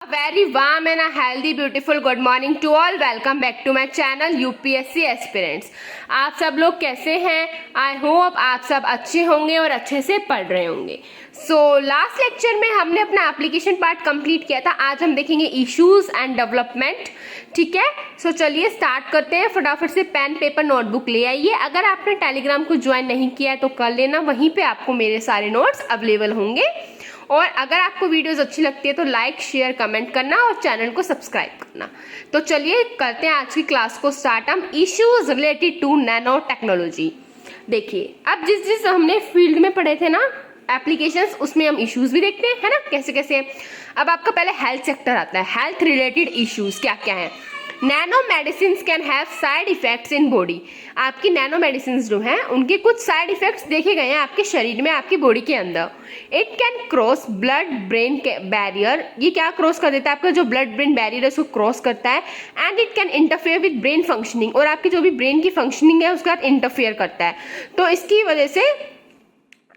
Very warm and a healthy beautiful good morning to all. Welcome back to my channel UPSC Aspirants. आप सब लोग कैसे हैं? I hope आप सब अच्छे होंगे और अच्छे से पढ़ रहे होंगे. लास्ट लेक्चर में हमने अपना एप्लीकेशन पार्ट कंप्लीट किया था. आज हम देखेंगे इश्यूज एंड डेवलपमेंट. ठीक है, चलिए स्टार्ट करते हैं. फटाफट से पेन पेपर नोटबुक ले आइए. अगर आपने टेलीग्राम को ज्वाइन नहीं किया है तो कर लेना, वहीं पे आपको मेरे सारे नोट्स अवेलेबल होंगे. और अगर आपको वीडियोस अच्छी लगती है तो लाइक शेयर कमेंट करना और चैनल को सब्सक्राइब करना. तो चलिए करते हैं आज की क्लास को स्टार्ट. हम issues related to nano technology. देखिए, अब जिस हमने फील्ड में पढ़े थे ना एप्लीकेशंस, उसमें हम इश्यूज भी देखते हैं, है ना, कैसे कैसे. अब आपका पहले हेल्थ सेक्टर आता है. हेल्थ रिलेटेड इश्यूज क्या क्या है. Nano medicine can have side effects in body. आपकी नैनो मेडिसिन जो हैं उनके कुछ साइड इफेक्ट्स देखे गए हैं आपके शरीर में, आपकी बॉडी के अंदर. It can cross blood brain barrier. ये क्या क्रॉस कर देता है? आपका जो ब्लड ब्रेन बैरियर है उसको क्रॉस करता है. And it can interfere with brain functioning. और आपकी जो भी ब्रेन की फंक्शनिंग है उसके साथ इंटरफेयर करता है. तो इसकी वजह से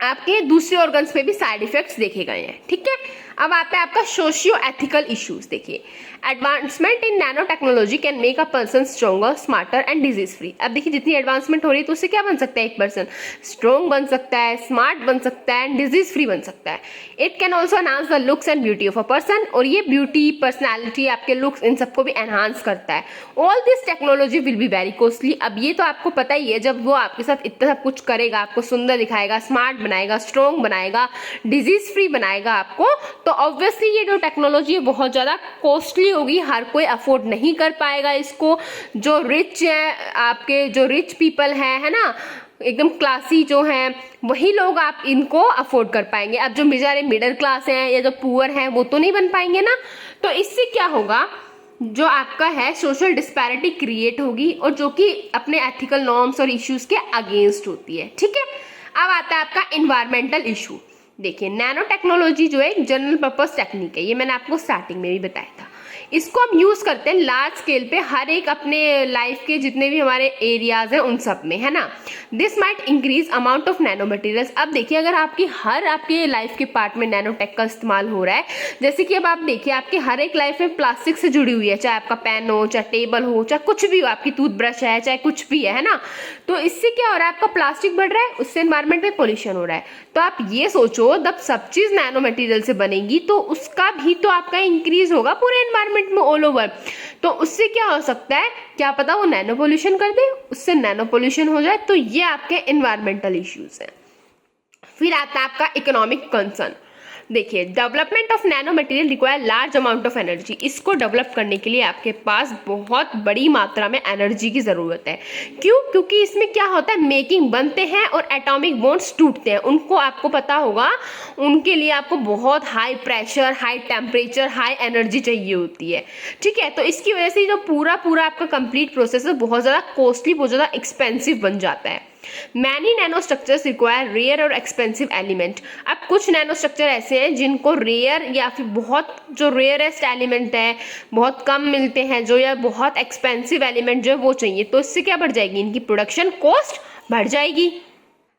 आपके दूसरे ऑर्गन्स पे भी साइड इफेक्ट्स देखे गए हैं. ठीक है, अब आता है आपका सोशियो एथिकल इश्यूज. देखिए, advancement in nano technology can make a person stronger, smarter and disease free. अब देखिए, जितनी एडवांसमेंट हो रही है तो उससे क्या बन सकता है? एक पर्सन स्ट्रॉन्ग बन सकता है, स्मार्ट बन सकता है एंड डिजीज फ्री बन सकता है. It can also enhance the looks and beauty of a person. और ये ब्यूटी, पर्सनैलिटी, आपके लुक्स, इन सबको भी एनहांस करता है. All this technology will be very costly. अब ये तो आपको पता ही है, जब वो आपके साथ इतना सब कुछ करेगा, आपको सुंदर दिखाएगा, स्मार्ट बनाएगा, स्ट्रॉन्ग बनाएगा, डिजीज फ्री बनाएगा आपको, तो ऑब्वियसली ये जो टेक्नोलॉजी है बहुत ज़्यादा कॉस्टली होगी. हर कोई अफोर्ड नहीं कर पाएगा इसको. जो रिच है, आपके जो रिच पीपल हैं, है ना, एकदम क्लासी जो हैं, वही लोग आप इनको अफोर्ड कर पाएंगे. अब जो बेचारे मिडिल क्लास हैं या जो पुअर हैं वो तो नहीं बन पाएंगे ना. तो इससे क्या होगा, जो आपका है सोशल डिस्पैरिटी क्रिएट होगी, और जो कि अपने एथिकल नॉर्म्स और इश्यूज के अगेंस्ट होती है. ठीक है, अब आता है आपका इन्वायरमेंटल इशू. देखिए, नैनो टेक्नोलॉजी जो है एक जनरल पर्पस टेक्निक है. ये मैंने आपको स्टार्टिंग में भी बताया था. इसको हम यूज करते हैं लार्ज स्केल पे, हर एक अपने लाइफ के जितने भी हमारे एरियाज हैं उन सब में, है ना. This might increase amount of nano materials. अब देखिए, अगर आपके लाइफ के पार्ट में नैनो टेक का इस्तेमाल हो रहा है, जैसे कि अब आप देखिए आपके हर एक लाइफ में प्लास्टिक से जुड़ी हुई है, चाहे आपका पेन हो, चाहे टेबल हो, चाहे कुछ भी हो, आपकी टूथब्रश है, चाहे कुछ भी है ना. तो इससे क्या हो रहा है, आपका प्लास्टिक बढ़ रहा है, उससे एनवायरमेंट में पोल्यूशन हो रहा है. तो आप ये सोचो, जब सब चीज नैनो मटेरियल से बनेगी तो उसका भी तो आपका इंक्रीज होगा पूरे एनवायरमेंट में ऑल ओवर. तो उससे क्या हो सकता है, क्या पता वो नैनो पोल्यूशन कर दे, उससे नैनो पोल्यूशन हो जाए. तो ये आपके एनवायरमेंटल इश्यूज हैं. फिर आता है आपका इकोनॉमिक कंसर्न. देखिए, development of nano material require large amount of energy. इसको डेवलप करने के लिए आपके पास बहुत बड़ी मात्रा में एनर्जी की ज़रूरत है. क्यों? क्योंकि इसमें क्या होता है, मेकिंग बनते हैं और एटॉमिक बॉन्ड्स टूटते हैं. उनको आपको पता होगा, उनके लिए आपको बहुत high pressure, high temperature, high energy चाहिए होती है. ठीक है, तो इसकी वजह से जो पूरा आपका कंप्लीट प्रोसेस है बहुत ज़्यादा कॉस्टली, बहुत ज़्यादा एक्सपेंसिव बन जाता है. Many nano structures require rare और एक्सपेंसिव एलिमेंट. अब कुछ नैनो स्ट्रक्चर ऐसे हैं जिनको रेयर या फिर बहुत जो रेयरेस्ट एलिमेंट है, बहुत कम मिलते हैं जो, या बहुत एक्सपेंसिव एलिमेंट जो है वो चाहिए. तो इससे क्या बढ़ जाएगी, इनकी प्रोडक्शन कॉस्ट बढ़ जाएगी.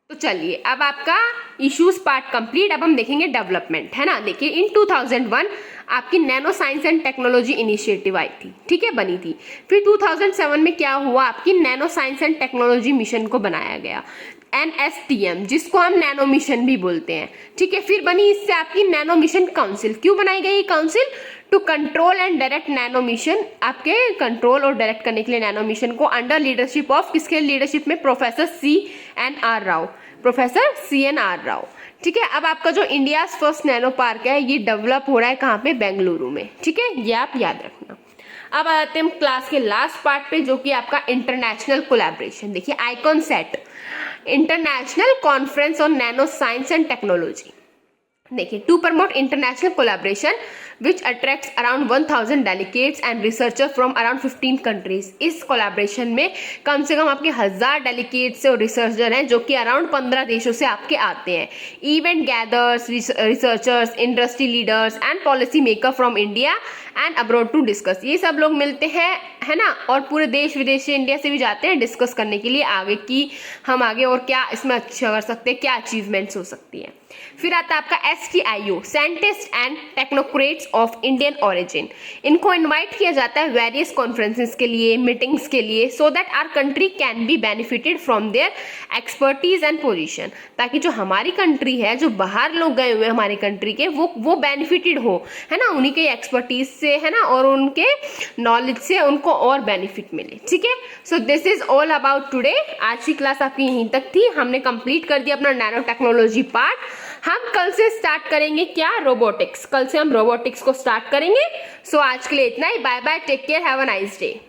तो चलिए, अब आपका इश्यूज पार्ट कंप्लीट. अब हम देखेंगे डेवलपमेंट, है ना. देखिए, इन 2001 आपकी nano science and technology initiative I थी. ठीक है, बनी थी. फिर 2007 में क्या हुआ, आपकी nano science and technology mission को बनाया गया, NSTM, जिसको हम नैनो मिशन भी बोलते हैं. ठीक है, फिर बनी इससे आपकी नैनो मिशन काउंसिल. क्यों बनाई गई council? To control and direct nano mission. आपके कंट्रोल और डायरेक्ट करने के लिए नैनो मिशन को अंडर लीडरशिप ऑफ, किसके लीडरशिप में? Professor CNR Rao. Professor CNR Rao. ठीक है, अब आपका जो इंडिया फर्स्ट नैनो पार्क है ये डेवलप हो रहा है कहाँ पे? बेंगलुरु में. ठीक है, ये आप याद रखना. अब आते हैं हम क्लास के लास्ट पार्ट पे, जो कि आपका इंटरनेशनल कोलैबोरेशन. देखिए, ICONSET, international conference on nano science and technology. देखिए, to promote international collaboration which attracts around 1000 delegates and researcher from around 15 countries. इस कोलैबोरेशन में कम से कम आपके 1000 डेलीगेट्स और रिसर्चर हैं जो कि अराउंड 15 देशों से आपके आते हैं. Event gathers, researchers, industry leaders and policy maker from India and abroad to discuss. ये सब लोग मिलते हैं, है ना, और पूरे देश विदेश से, इंडिया से भी जाते हैं डिस्कस करने के लिए आगे की हम आगे और क्या इसमें अच्छा कर सकते हैं, क्या अचीवमेंट्स हो सकती है. फिर आता है आपका STIO, scientist and technocrats of Indian origin. इनको इनवाइट किया जाता है वेरियस कॉन्फ्रेंसेस के लिए, मीटिंग्स के लिए, so that our country can be benefited from their expertise and position, ताकि जो हमारी कंट्री है, जो बाहर लोग गए हुए हैं हमारी कंट्री के, वो बेनिफिटेड हो, है ना, उन्हीं के एक्सपर्टीज से, है ना, और उनके नॉलेज से उनको और बेनिफिट मिले। ठीक है, so this is all about today. आज की क्लास आपकी यहीं तक थी। हमने कंप्लीट कर दिया अपना नैनो टेक्नोलॉजी पार्ट। हम कल से स्टार्ट करेंगे क्या, रोबोटिक्स। कल से हम रोबोटिक्स को स्टार्ट करेंगे। सो आज के लिए इतना ही। Bye bye, take care, have a nice day.